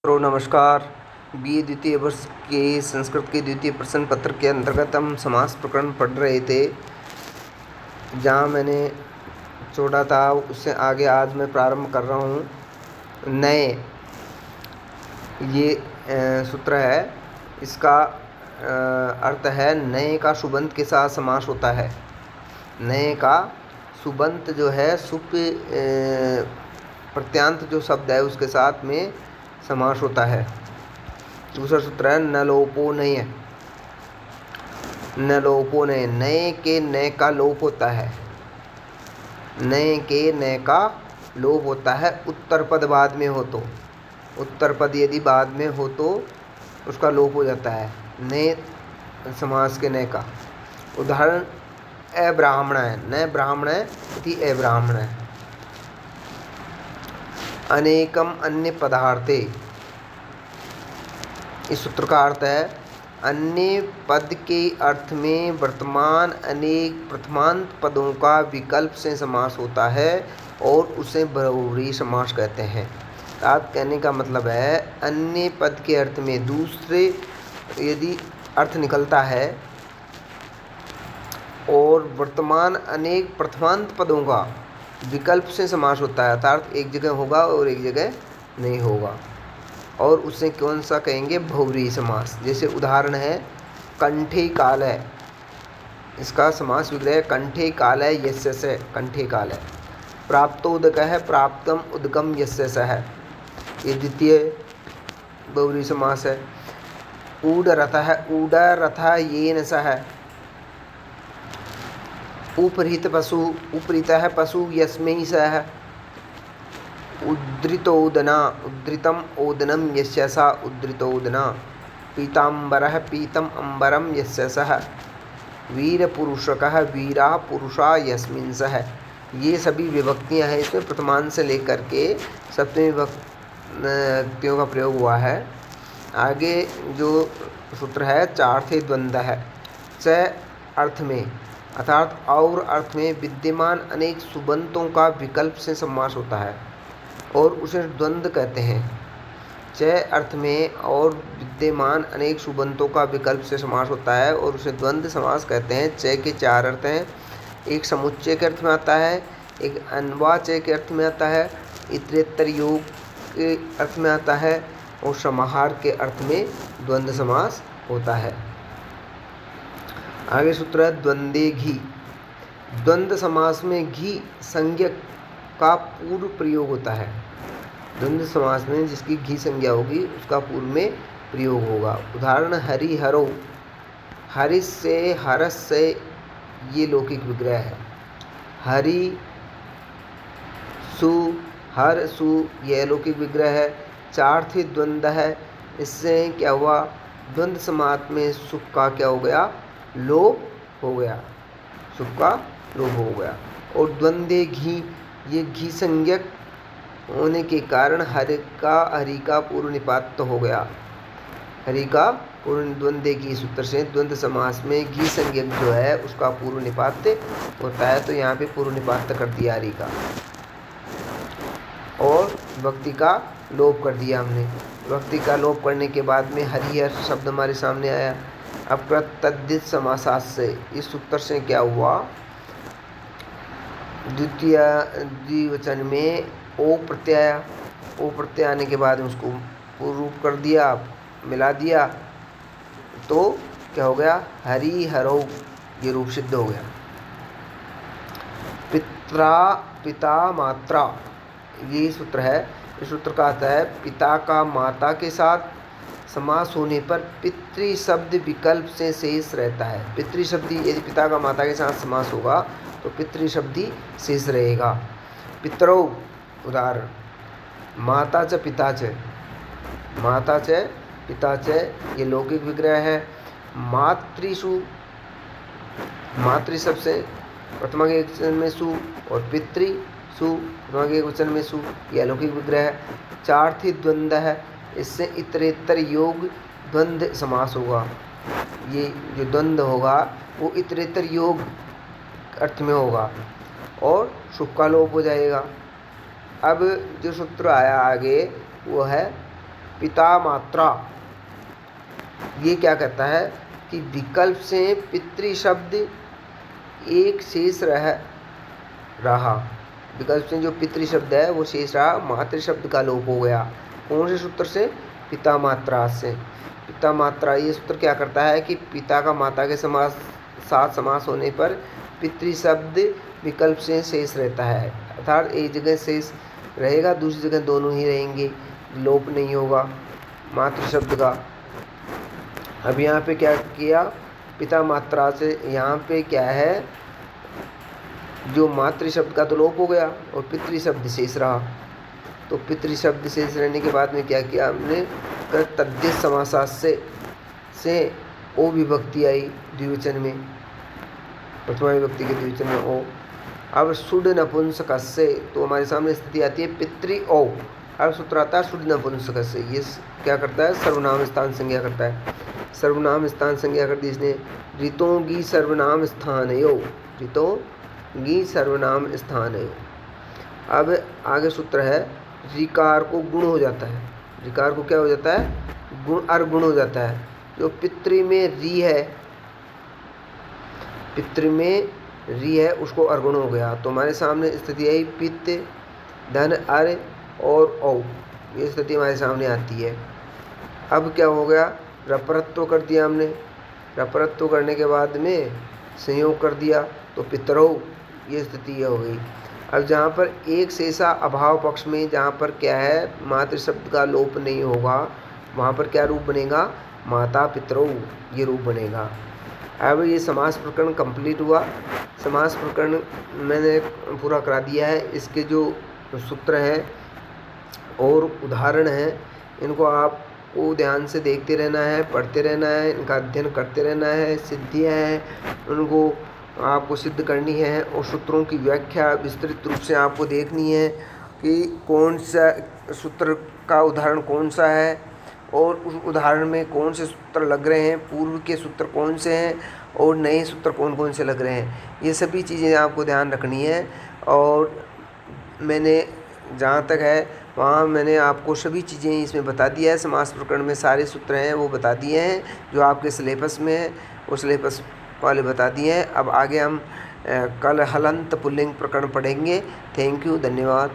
नमस्कार। BA द्वितीय वर्ष के संस्कृत के द्वितीय प्रश्न पत्र के अंतर्गत हम समास प्रकरण पढ़ रहे थे। जहाँ मैंने छोड़ा था उससे आगे आज मैं प्रारंभ कर रहा हूँ। नए ये सूत्र है, इसका अर्थ है नए का सुबंत के साथ समास होता है। नए का सुबंत जो है सुप प्रत्यांत जो शब्द है उसके साथ में समास होता है। दूसरा सूत्र है न लोपो नय। न लोपो नय, नए के नए का लोप होता है। नए के नए का लोप होता है उत्तर पद बाद में हो तो। उत्तर पद यदि बाद में हो तो उसका लोप हो जाता है नए समास के नए का। उदाहरण अब्राह्मण है, न ब्राह्मण इति अब्राह्मण है। अनेकम अन्य पदार्थे, इस सूत्र का अर्थ है अन्य पद के अर्थ में वर्तमान अनेक प्रथमांत पदों का विकल्प से समास होता है और उसे बहुव्रीहि समास कहते हैं। अर्थात कहने का मतलब है अन्य पद के अर्थ में दूसरे यदि अर्थ निकलता है और वर्तमान अनेक प्रथमांत पदों का विकल्प से समास होता है, अर्थात एक जगह होगा और एक जगह नहीं होगा, और उसे कौन सा कहेंगे? बहुव्रीहि समास। जैसे उदाहरण है कंठे कालय, इसका समास विग्रह कंठे कालय यस्य से, कंठे कालय। प्राप्तोदक है, प्राप्तम उदकम यस्य सः, ये द्वितीय बहुव्रीहि समास है। ऊढरथ है, ऊढरथ येन सः। उपहृत पशु, उपहृत है पशु यस्मै सः। उद्धृतोदना, उद्धृतम ओदनम यस्य सा, उद्धृतोदना। पीताम्बरः, पीतम अम्बरम यस्य सः। वीरपुरुषकः, वीराः पुरुषा यस्मिन् सः। ये सभी विभक्तियां हैं, इसमें प्रथमांत से लेकर के सप्तमी विभक्तियों का प्रयोग हुआ है। आगे जो सूत्र है चार्थे द्वंद्व है। च अर्थ में अर्थात और अर्थ में विद्यमान अनेक सुबंतों का विकल्प से समास होता है और उसे द्वंद्व कहते हैं। च अर्थ में और विद्यमान अनेक सुबंतों का विकल्प से समास होता है और उसे द्वंद्व समास कहते हैं। च के चार अर्थ हैं, एक समुच्चय के अर्थ में आता है, एक अन्वाचय के अर्थ में आता है, इतरेत्तर योग के अर्थ में आता है और समाहार के अर्थ में द्वंद्व समास होता है। आगे सूत्र है द्वंद्वे घी। द्वंद्व समास में घी संज्ञक का पूर्व प्रयोग होता है। द्वंद्व समास में जिसकी घी संज्ञा होगी उसका पूर्व में प्रयोग होगा। उदाहरण हरि हरो, हरिस से हरस से, ये लौकिक विग्रह है। हरि सु, हर सु, यह लौकिक विग्रह है। चार्थे द्वंद्व है, इससे क्या हुआ? द्वंद्व समास में सुख का क्या हो गया? लोप हो गया, सुख का लोप हो गया। और द्वंद्वे घी, ये घी संज्ञक होने के कारण हरि का पूर्व निपात हो गया। हरि का पूर्व द्वंद्वे घी सूत्र से द्वंद्व समास में घी संज्ञक जो है उसका पूर्व निपात होता है, तो यहाँ पे पूर्व निपात कर दिया हरि का और विभक्ति का लोप कर दिया हमने। विभक्ति का लोप करने के बाद में हरिहर शब्द हमारे सामने आया। अब तद्धित समासात से, इस सूत्र से क्या हुआ? द्वितीय द्विवचन में ओ प्रत्यय आया। ओ प्रत्यय आने के बाद उसको पूर्व रूप कर दिया, मिला दिया, तो क्या हो गया? हरि हरो, ये रूप सिद्ध हो गया। पित्रा, पिता मात्रा, ये सूत्र है। इस सूत्र का अर्थ है पिता का माता के साथ समास होने पर पितृ शब्द विकल्प से शेष रहता है। पितृ शब्द यदि पिता का माता के साथ समास होगा तो पितृ शब्द शेष रहेगा। पितरौ, उदाहरण माता च पिता च, माता च पिता च, ये लौकिक विग्रह है। मातृसु, मातृ शब्द से प्रथमा के वचन में सु और पितृ सु प्रथमा के वचन में सु, यह लौकिक विग्रह है। चार्थे द्वंद्व है, इससे इतरेत्तर योग द्वंद्व समास होगा। ये जो द्वंद्व होगा वो इतरेत्तर योग अर्थ में होगा और सुख का लोप हो जाएगा। अब जो सूत्र आया आगे वो है पिता मात्रा, ये क्या कहता है कि विकल्प से पितृ शब्द एक शेष रहा। विकल्प से जो पितृ शब्द है वो शेष रहा, मातृ शब्द का लोप हो गया। कौन से सूत्र से? पिता मात्रा से। पिता मात्रा ये सूत्र क्या करता है कि पिता का माता के साथ समास होने पर पितृ शब्द विकल्प से शेष रहता है, अर्थात एक जगह शेष रहेगा, दूसरी जगह दोनों ही रहेंगे, लोप नहीं होगा मातृ शब्द का। अब यहाँ पे क्या किया, पिता मात्रा से यहाँ पे क्या है, जो मातृ शब्द का तो लोप हो गया और पितृ शब्द शेष रहा। तो पितृ शब्द शेष रहने के बाद में क्या किया हमने, तद्धित समासास से ओ विभक्ति आई द्विवचन में, प्रथमा विभक्ति के द्विवचन में ओ। अब सुड नपुंसक से, तो हमारे सामने स्थिति आती है पितृ ओ। अब सूत्र आता है सुड नपुंसक से, ये क्या करता है, सर्वनाम स्थान संज्ञा करता है। सर्वनाम स्थान संज्ञा कर दी इसने, ऋतों की सर्वनाम स्थान है, ऋतों गी सर्वनाम स्थान है। अब आगे सूत्र है, ऋकार को गुण हो जाता है, ऋकार को क्या हो जाता है, गुण अर्गुण हो जाता है। जो पितृ में री है, पितृ में री है उसको अर्गुण हो गया। तो हमारे सामने स्थिति आई पित्त धन अर और औ, ये स्थिति हमारे सामने आती है। अब क्या हो गया, रपरत्व कर दिया हमने, रपरत्व करने के बाद में संयोग कर दिया तो पितरौ, ये स्थिति हो गई। अब जहाँ पर एक शेषा अभाव पक्ष में, जहाँ पर क्या है मातृ शब्द का लोप नहीं होगा, वहाँ पर क्या रूप बनेगा, माता पितरौ, ये रूप बनेगा। अब ये समास प्रकरण कंप्लीट हुआ। समास प्रकरण मैंने पूरा करा दिया है। इसके जो सूत्र हैं और उदाहरण हैं, इनको आपको ध्यान से देखते रहना है, पढ़ते रहना है, इनका अध्ययन करते रहना है। सिद्धियाँ हैं उनको आपको सिद्ध करनी है और सूत्रों की व्याख्या विस्तृत रूप से आपको देखनी है कि कौन सा सूत्र का उदाहरण कौन सा है और उस उदाहरण में कौन से सूत्र लग रहे हैं, पूर्व के सूत्र कौन से हैं और नए सूत्र कौन कौन से लग रहे हैं, ये सभी चीज़ें आपको ध्यान रखनी है। और मैंने जहाँ तक है वहाँ मैंने आपको सभी चीज़ें इसमें बता दिया है। समास प्रकरण में सारे सूत्र हैं वो बता दिए हैं, जो आपके सिलेबस में है वो सिलेबस वाले बता दिए हैं। अब आगे हम कल हलंत पुल्लिंग प्रकरण पढ़ेंगे। थैंक यू, धन्यवाद।